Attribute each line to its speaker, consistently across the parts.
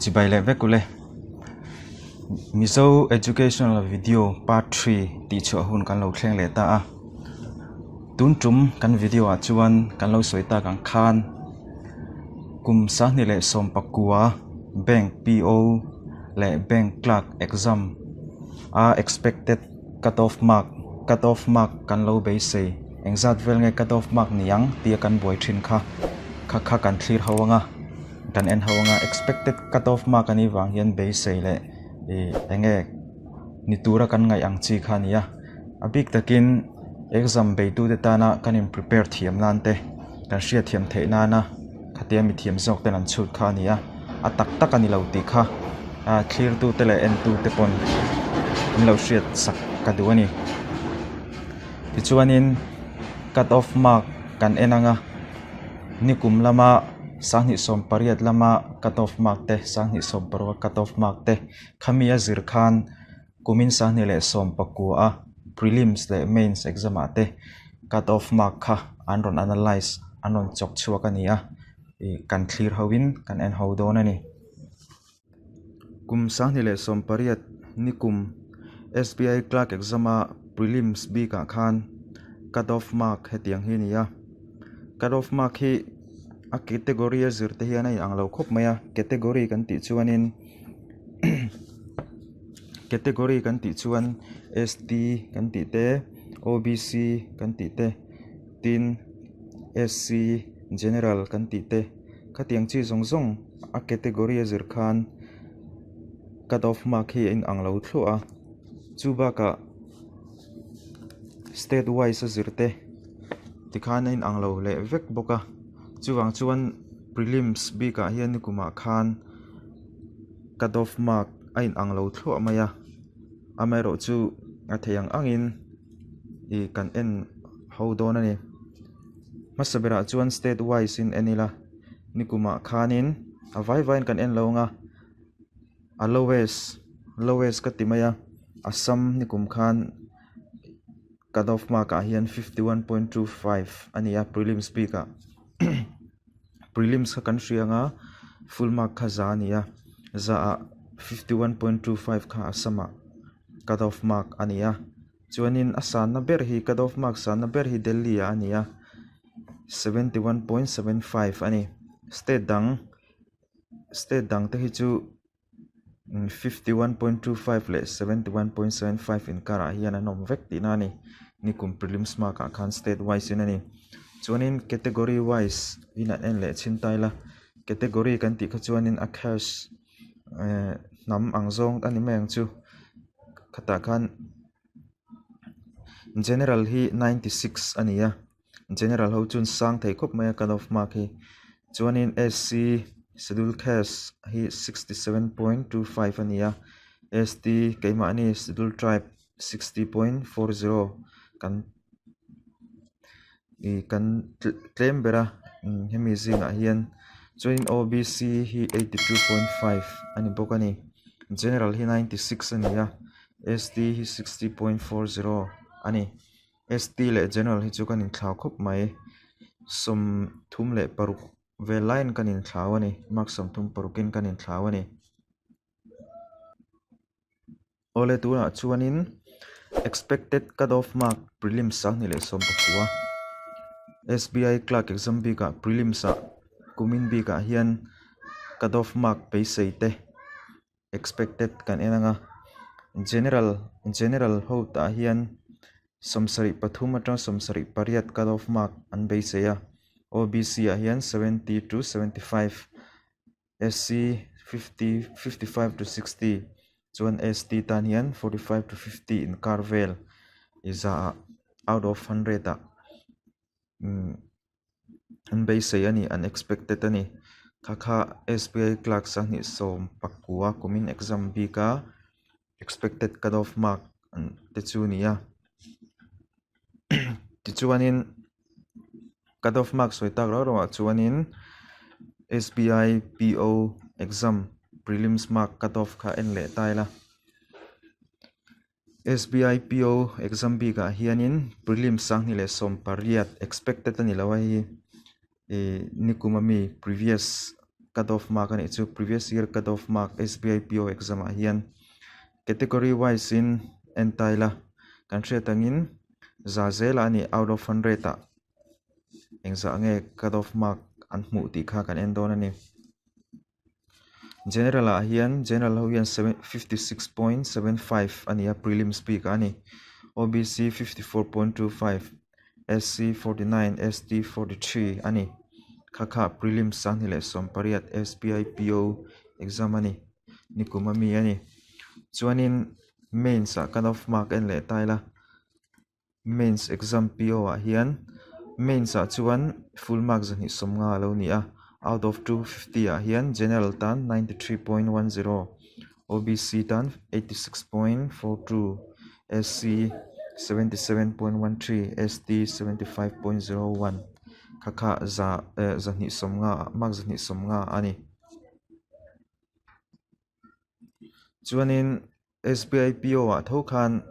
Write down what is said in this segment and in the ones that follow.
Speaker 1: Chibaile vekule Mizo educational video part 3 teacher hun kan lo thleng le ta a tun tum kan video a chuan kan lo soita kan khan kum sa ni le som pakua bank PO le bank clerk exam a expected cut off mark kan lo be sei exact vel nge cut off mark niang tia kan boi thin kha kan clear hawanga kan en hawanga expected cut off mark ani wang hian be sei le enge ni tura kan ngai ang chi khania abik takin exam be tu de tana kan in prepare thiam nan te kan ria thiam the na na khatia mi thiam zok ten an chut khania atak tak ani lo ti kha clear tu te le en tu te pon in lo ria sak ka du ani ti chuanin cut off mark kan enanga nikum lama sanghi som pariat lama cut off mark te sanghi som parwa cut off mark te khamia zir khan kumin sanghi le som pakua prelims le mains exam ate cut off mark kha anron analyze anon chok chuak ania kan clear hawin kan en ho don ani kum sanghi le som pariat nikum SBI clerk exam prelims b ka khan cut off mark hetiang hi nia cut off mark hi a category zirte hian ai anglo khop maya category kan ti chuanin category kan ti chuan ST kan ti te OBC kan ti te tin SC general kan ti te khatiang chi zong a category zir khan cut off mark hi in anglo thlu a chuba ka state wise zirte tikhan in anglo le vek boka chuwang chuan prelims b ka hian kuma khan cut off mark ain anglo thlo maya amero chu atheyang angin kan en ho don ani masabera chuan state wise in enila nikuma khanin avai kan en longa a lowest ka timaya assam nikum khan cut off mark a hian 51.25 ania prelims b ka prelims ka kan hrianga full mark kha za ania za 51.25 kha asama cut off mark ania chuanin asan na ber hi cut off mark san na ber hi delhi ania 71.75 ani state dang te hi chu 51.25 le 71.75 in kara hian anom vek ti na ni nikum prelims mark a khan state wise in ani chuanin category wise in an le chintaila category kan ti kha chuanin a cash nam angzong ani meng chu khata khan general hi 96 ania general ho chun sang thei khop mai cut off mark hi chuanin SC schedule cash hi 67.25 ania ST keima ani schedule tribe 60.40 kan claim bera hemi zinga hian join OBC hi 82.5 ani bokani general hi 96 ania ST hi 60.40 ani ST le general hi chu kan in thlau khop mai som thum le paruk ve line kan in thlau ani mak som thum parukin kan in thlau ani ole tura chuanin expected cut off mark prelims sang ni le som pakua SBI clerk exam b ka prelims kumin b ka hian cut off mark pe seite expected kan enanga general ho ta hian somsari pathum atang somsari pariat cut off mark an be seya OBC a hian 70 to 75 SC 55 to 60 chuan ST tan hian 45 to 50 in carvel is out of 100 an be sei ani unexpected ani kha SBI clerk sanghi som pakua kumin exam b ka expected cut off mark te chu nia ti chuanin cut off mark soitak ro chuanin SBI PO exam prelims mark cut off kha en le taila SBI PO exam b ka hianin prelims sanghi le som pariat expected ani lawa hi nikumami previous cutoff mark ani chu previous year cutoff mark SBI PO exam a hian category wise in entaila kan hre tangin za zela ani out of 100 a engza nge cutoff mark an hmu ti kha kan en don ani general a hian general ho hian 56.75 ania prelims peak ani OBC 54.25 SC 49 ST 43 ani khakha prelims sang hile som pariat SBI PO exam ani nikumami ani chuanin mains a cutoff mark en le taila mains exam PO a hian mains a chuan full mark zani somnga lo ni a out of 250 a hian general tan 93.10 OBC tan 86.42 SC 77.13 ST 75.01 khakha zani somnga mark zani somnga ani chuanin SBI PO a thokhan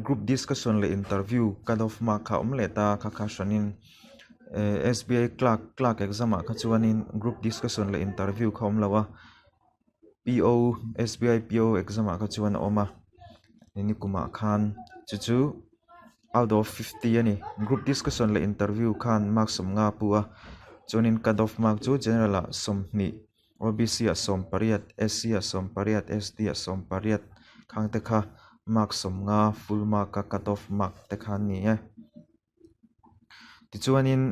Speaker 1: group discussion le interview cutoff mark kha le ta khakha shanin SBI clerk exam a kha chuanin group discussion le interview khom lawa PO SBI PO exam a kha chuan oma ni kuma khan chu out of 50 ani group discussion le interview khan mark somnga puwa chuanin cutoff mark chu general a somni OBC a som pariat SC a som pariat ST a som pariat khang te kha mark somnga full mark ka cutoff mark te khan ni e ti chuanin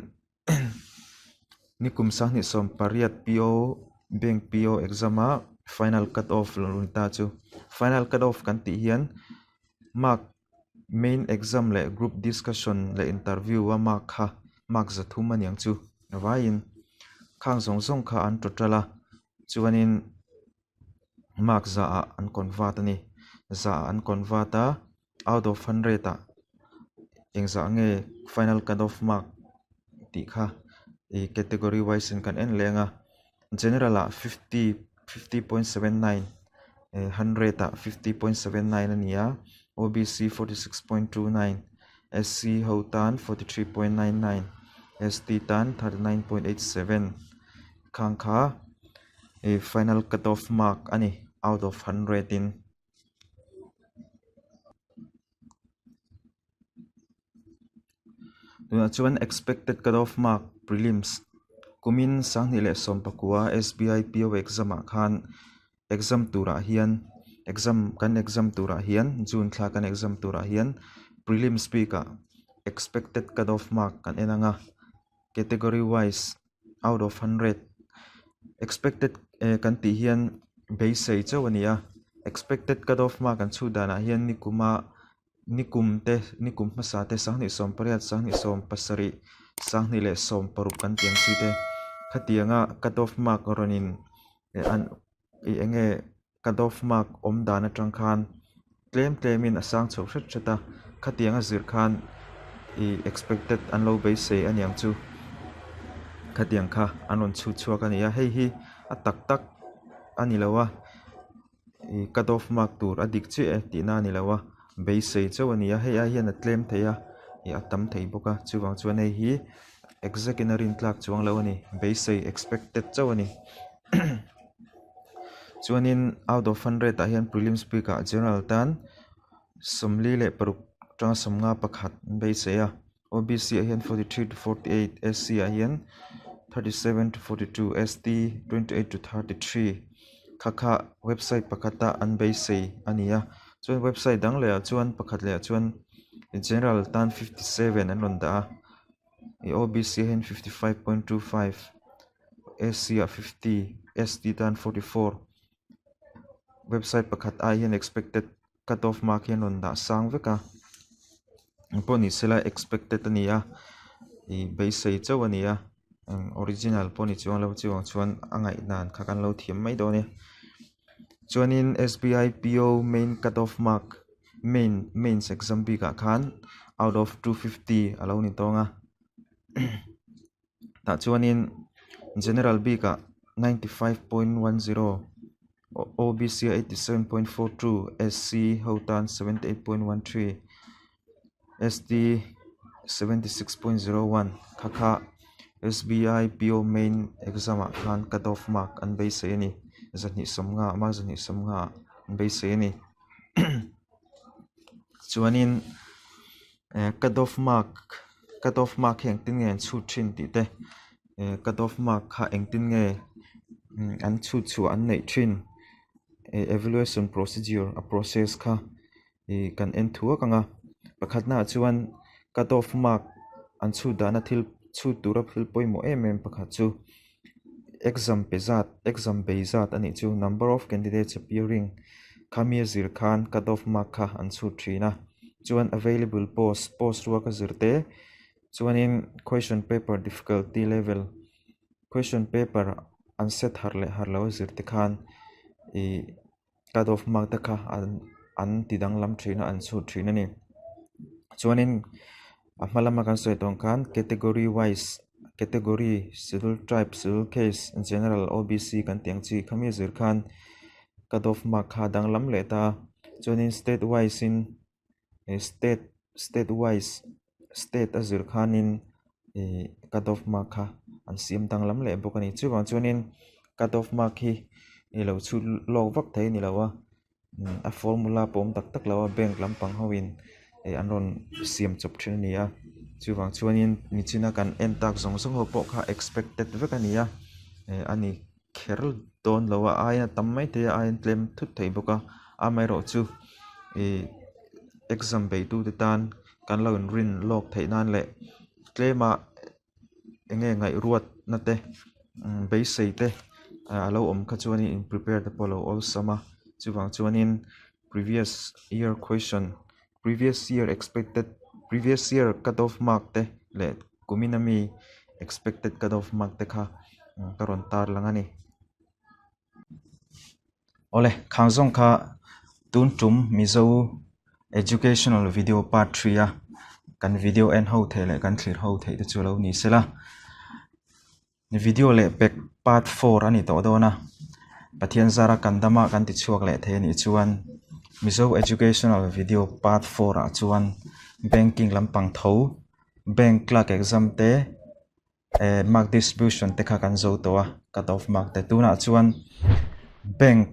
Speaker 1: nikum sahni som pariat PO bank PO exam a final cutoff lo ta chu final cutoff kan ti hian mark main exam le group discussion le interview wa mark kha mark zathum aniang chu vain khang zong kha an totala chuanin mark za an convert ani za an convert a out of 100 a engza nge final cutoff mark ti kha e category wise in kan en lenga general a 50.79 100 a 50.79 ania OBC 46.29 SC hotan 43.99 ST tan 39.87 khang kha a final cutoff mark ani out of 100 in chuan expected cutoff mark prelims kumin sangni le som pakua SBI PO exam a khan exam tura hian exam tura hian June thla kan exam tura hian prelims speaker expected cutoff mark kan enanga category wise out of 100 expected kan ti hian base chawania expected cutoff mark kan chu dana hian nikum masa te sangni som pariat sangni som pasari sangni le som parup kan tiang si te khatianga cutoff mark ronin an enge cutoff mark om dana tangkhan claim in asang chho thata khatianga zir khan expected an low base aniang chu khatiang kha anon chu chuak ania hei hi atak tak ani lawa cutoff mark tur adik che ti na ni lawa base chawania hei a hian a claim theya atam thei boka chuwang chuan hei hi executive in tlak chuang lo ani base expected chawani chuanin out of 100 a hian prelims speaker general tan somli le paruk tang somnga pakhat base a OBC a hian 43 to 48 SC a hian 37 to 42 ST 28 to 33 khakha website pakhata an base ania chuan website dang le chuan pakhat le chuan general tan 57 an ronda OBC hian 55.25 SC a 50 ST tan 44 website pakhat a hian expected cutoff mark hian ronda sang veka poni sela expected ania base chawania original poni chuang lo chuan angai nan khakan lo thiam mai done chuanin SBI PO main cutoff mark mains exam bi ka khan out of 250 alo ni tonga ta chuanin general bi ka 95.10 OBC 87.42 SC hotan 78.13 ST 76.01 khakha SBI PO main exam khan cut off mark an bei se ni zani somnga ma zani somnga an bei se ni chuanin cut off mark heng tin nge chu thin ti te cut off mark kha eng tin nge an chu an nei thin evaluation procedure a process kha kan en thua kanga pakhatna chuan cut off mark an chu dana thil chu tura thil poimo pakhat chu exam bezat ani chu number of candidates appearing khamia zir khan cut off mark kha an chu thina chuan available post ruwa ka zirte chuanin question paper difficulty level question paper an set harlo zirte khan cut off mark ta kha an tidang lam thina an chu thina ni chuanin ahmalama kan soi tong khan category scheduled tribe scheduled case general OBC kan tiang chi khamia zir khan cut off mark kha dang lam le ta chuanin state azir khanin cut off mark kha an siam dang lam le bokani chuanin cut off mark hi lo chu lok vak thei ni lawa a formula pom tak lawa bank lampang hawin anron siam chop thin ni a chuanin ni china kan en tak zong ho po kha expected vekania ani kherl don lawa aya tammai te ayan tlem thut thei boka a mai ro chu exam be tu te tan kan lo rin lok thei nan le tlema enge ngai ruat na te be sei te alo om kha chuani in prepare the polo all sama chuanin previous year cut off mark te le kuminami expected cut off mark te kha karon tar langani ole khangzong kha tun tum Mizo educational video part 3 a kan video en ho thele kan thlir ho thei te chulo ni sela ni video le pek part 4 ani to dona pathian zara kandama kan ti chuak le the ni chuan Mizo educational video part 4 a chuan banking lampang tho bank clerk exam te mark distribution te kha kan zo to a cut off mark te tuna chuan bank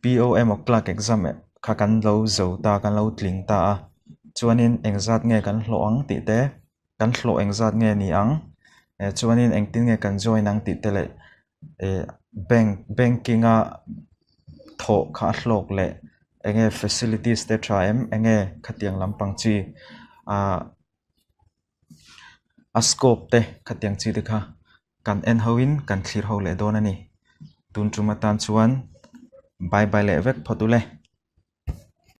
Speaker 1: POM o clerk exam kha kan lo zo ta kan lo tling ta a chuanin engzat nge kan hlo ang ti te kan hlo engzat nge ni ang chuanin engtin nge kan join ang ti te le banking a tho kha hlok le enge facilities te tha enge khatiang lampang chi a scope te khatiang chi te kha kan en hoin kan thlir ho le don ani tun truma tan chuan bye bye le vek photule